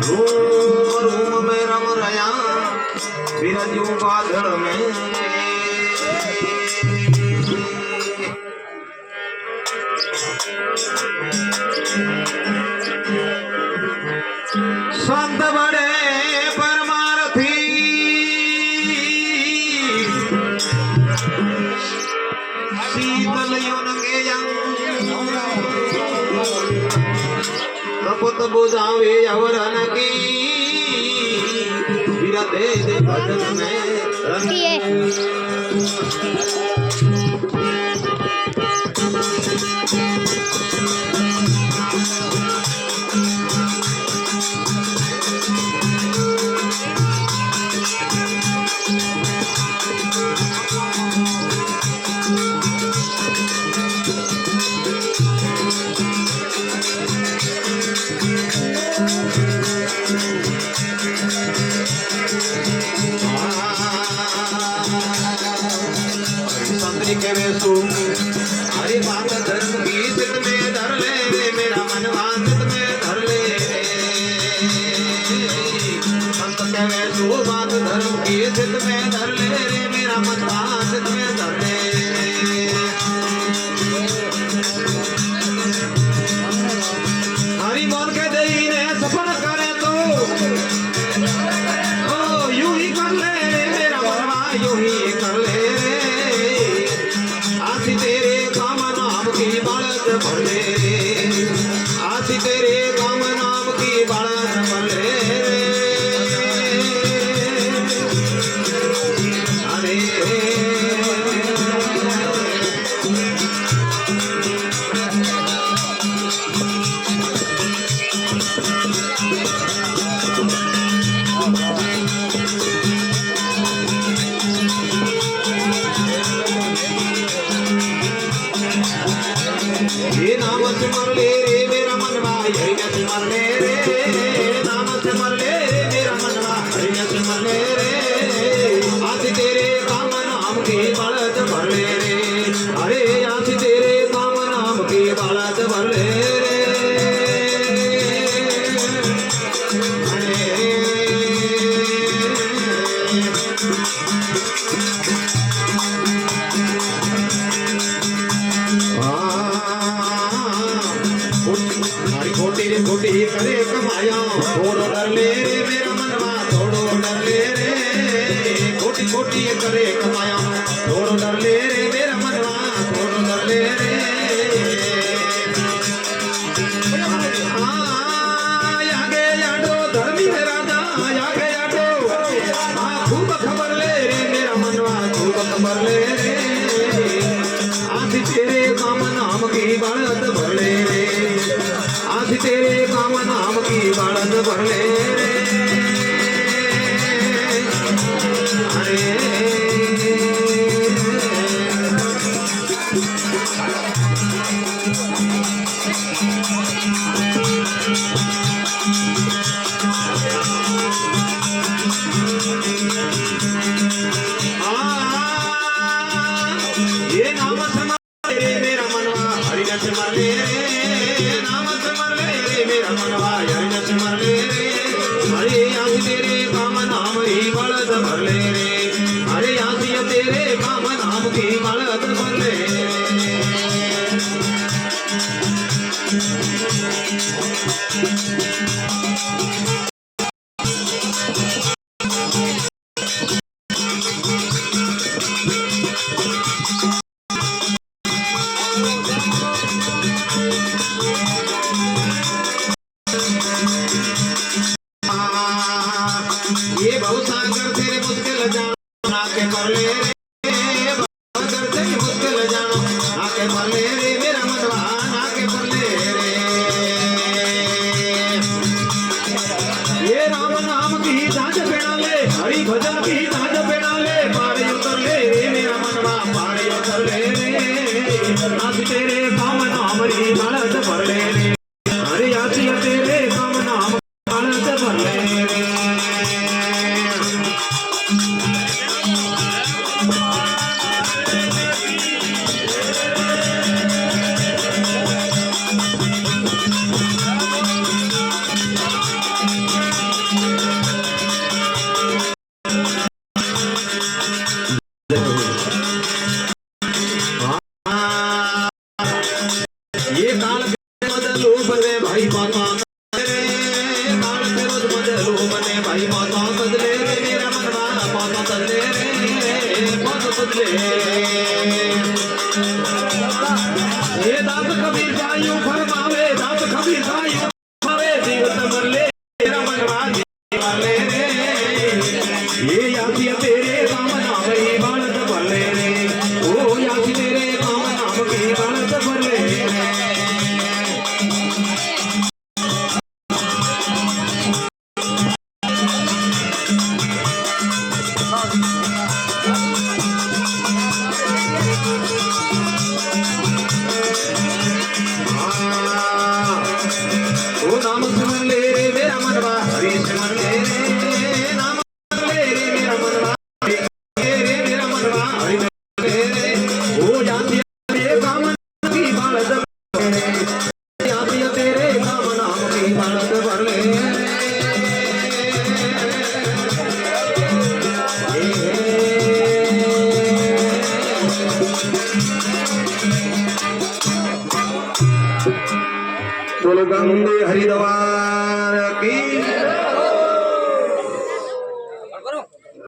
room में रम रया बिरजू बादल में संत बड़े परमार्थी शीतल योनगे तपत बुझावे अवरन की विरते दे भजन में के वेसु हरि बात धर्म की चित में धर ले मेरा मनवा चित में धर ले संत के वेसु बात धर्म की चित में धर ले रे मेरा मनवा चित में धर ले हरि बोल के दई ने सफल करे तो ओ यूं ही कर ले मेरा मनवा यूं ही कर ले तेरे काम नाम की बालत भर ले आज तेरे काम नाम की बालत भर ले अरे ये नाम सिमर ले रे मेरा मनवा हरि न सिमर ले रे नाम सिमर ले रे मेरा मनवा हरि न सिमर ले रे आज तेरे काम नाम की बालत भर ले रे अरे आज तेरे काम नाम की बालत भर ले रे खोटी करे कमाया थोड़ो डर ले रे मेरा मनवा थोड़ो डर ले रे खोटी खोटी करे कमाया थोड़ो डर ले रे मेरा मनवा थोड़ो डर ले रे आगे याडो धर्मी राजा आगे याडो खूब खबर ले रे मेरा मनवा खूब खबर ले रे आज तेरे काम नाम की बालत भर ले रे आज तेरे काम नाम की बालत भर ले रे अरे ये नाम सिमर ले मेरा मनवा हरि न सिमर ले रे नाम सिमर ले मेरा मनवा हरि न सिमर ले रे अरे आज तेरे काम नाम ही बालत भर ले रे अरे आज तेरे काम नाम की बालत भर ले ये भवसागर तेरे मुश्किल जाना के पर ले रे भवसागर तेरे मुश्किल जाना ना के पर ले रे मेरा मनवा ना के पर ले रे ये राम नाम की झांझ पेड़ा ले हरि भजन की झांझ पेड़ा ले पार उतर ले रे मेरा मनवा पार उतर ले रे आज तेरे काम नाम री बालत भर ले रे अरे आज तेरे काम नाम बालत भर ले रे ભાઈ માતા કાળ ફેરો બદલો મને ભાઈ માતા બદલે મેરા મનવા માતા બદલે માતા બદલે એ દાસ કબીર જાયું ફરમાવે દાસ કબીર જાયું ફરમાવે જીવત મરલે મેરા મનવા જીવાલે રે ये यासी तेरे काम नाम ही बालत भले रे ओ यासी तेरे काम नाम की बालत भले रे ओ नाम सुन ले रे मेरा मनवा हरि सुन ले रे नाम ले रे मेरा मनवा रे मेरा मनवा हरि ले रे ओ यासी तेरे काम की बालत भले रे यासी तेरे काम नाम की बालत भले बोलो गंगे हरिद्वार की